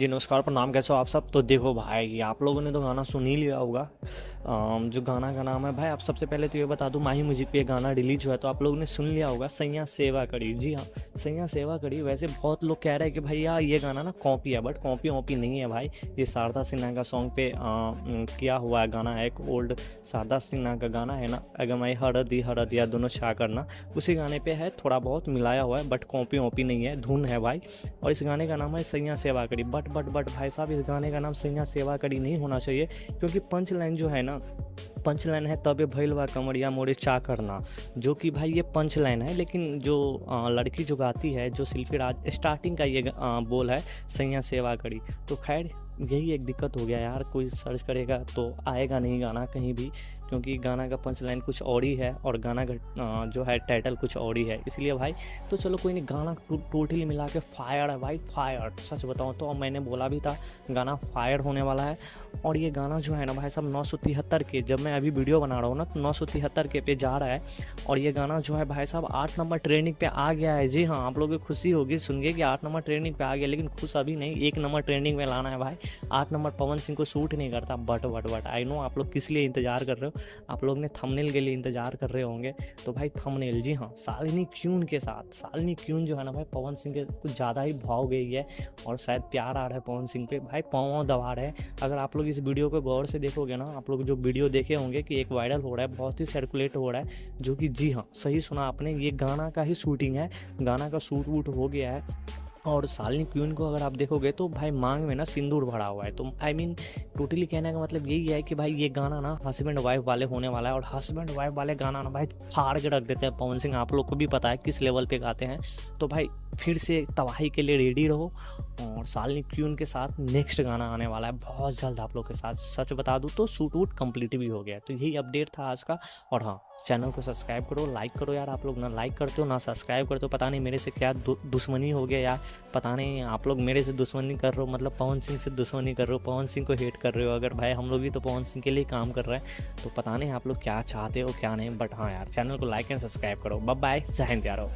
जी नमस्कार, प्रणाम, कैसे हो आप सब। तो देखो भाई, आप लोगों ने तो गाना सुन ही लिया होगा। जो गाना का नाम है भाई, आप सबसे पहले तो ये बता दूं, माही म्यूजिक पे ये गाना रिलीज हुआ है तो आप लोगों ने सुन लिया होगा, सैयां सेवा करी। जी हाँ, सैयां सेवा करी। वैसे बहुत लोग कह रहे हैं कि भाई यार ये गाना ना कॉपी है, बट कॉपी वॉपी नहीं है भाई। ये शारदा सिन्हा का सॉन्ग पे किया हुआ है गाना है, एक ओल्ड शारदा सिन्हा का गाना है ना, अगर मैं हरद या दोनों छा करना, उसी गाने पे है, थोड़ा बहुत मिलाया हुआ है, बट कॉपी वॉपी नहीं है, धुन है भाई। और इस गाने का नाम है सैयां सेवा करी। बट भाई साहब, इस गाने का नाम सैयां सेवा करी नहीं होना चाहिए, क्योंकि पंच लाइन जो है ना, पंच लाइन है तबे भैलवा कमरिया मोरे चा करना, जो कि भाई ये पंच लाइन है, लेकिन जो लड़की जो गाती है, जो शिल्पी राज, स्टार्टिंग का ये बोल है सैयां सेवा करी। तो खैर यही एक दिक्कत हो गया यार, कोई सर्च करेगा तो आएगा नहीं गाना कहीं भी, क्योंकि गाना का पंच लाइन कुछ और ही है और गाना का जो है टाइटल कुछ और ही है, इसलिए भाई। तो चलो कोई नहीं, गाना टोटली मिला के फायर है भाई, फायर। सच बताऊँ तो मैंने बोला भी था गाना फायर होने वाला है। और ये गाना जो है ना भाई साहब 973 के, जब मैं अभी वीडियो बना रहा हूँ ना, तो 973 के पे जा रहा है। और ये गाना जो है भाई साहब 8 नंबर ट्रेंडिंग पे आ गया है। जी हाँ, आप लोगों को खुशी होगी सुन के कि 8 नंबर ट्रेंडिंग पे आ गया, लेकिन खुश अभी नहीं, 1 नंबर ट्रेंडिंग में लाना है भाई। 8 नंबर पवन सिंह को सूट नहीं करता। बट आई नो आप लोग किस लिए इंतजार कर रहे हो, आप लोग ने थंबनेल के लिए इंतजार कर रहे होंगे। तो भाई थंबनेल, जी हाँ, शालिनी क्यून के साथ, शालिनी क्यून जो है ना भाई, पवन सिंह के कुछ ज़्यादा ही भाव गई है और शायद प्यार आ रहा है पवन सिंह पे भाई, पाँव दबा रहे हैं। अगर आप लोग इस वीडियो को गौर से देखोगे ना, आप लोग जो वीडियो देखे होंगे कि एक वायरल हो रहा है, बहुत ही सर्कुलेट हो रहा है, जो कि जी हाँ सही सुना आपने, ये गाना का ही शूटिंग है, गाना का शूट वूट हो गया है। और शालिनी क्वीन को अगर आप देखोगे तो भाई मांग में ना सिंदूर भरा हुआ है। तो आई मीन टोटली कहने का मतलब यही है कि भाई ये गाना ना हस्बैंड वाइफ वाले होने वाला है, और हस्बैंड वाइफ वाले गाना ना भाई फाड़ के रख देते हैं पवन सिंह, आप लोग को भी पता है किस लेवल पे गाते हैं। तो भाई फिर से तबाही के लिए रेडी रहो, और शालिनी क्वीन के साथ नेक्स्ट गाना आने वाला है बहुत जल्द आप लोग के साथ। सच बता दूँ तो शूट वूट कंप्लीट भी हो गया है। तो यही अपडेट था आज का। और हाँ, चैनल को सब्सक्राइब करो, लाइक करो यार, आप लोग ना लाइक करते हो ना सब्सक्राइब करते हो, पता नहीं मेरे से क्या दुश्मनी हो गया यार, पता नहीं आप लोग मेरे से दुश्मनी कर रहे हो, मतलब पवन सिंह से दुश्मनी कर रहे हो, पवन सिंह को हेट कर रहे हो। अगर भाई हम लोग भी तो पवन सिंह के लिए काम कर रहे हैं, तो पता नहीं आप लोग क्या चाहते हो क्या नहीं। बट हाँ यार, चैनल को लाइक एंड सब्सक्राइब करो। बाय बाय, जय हिंद यारो।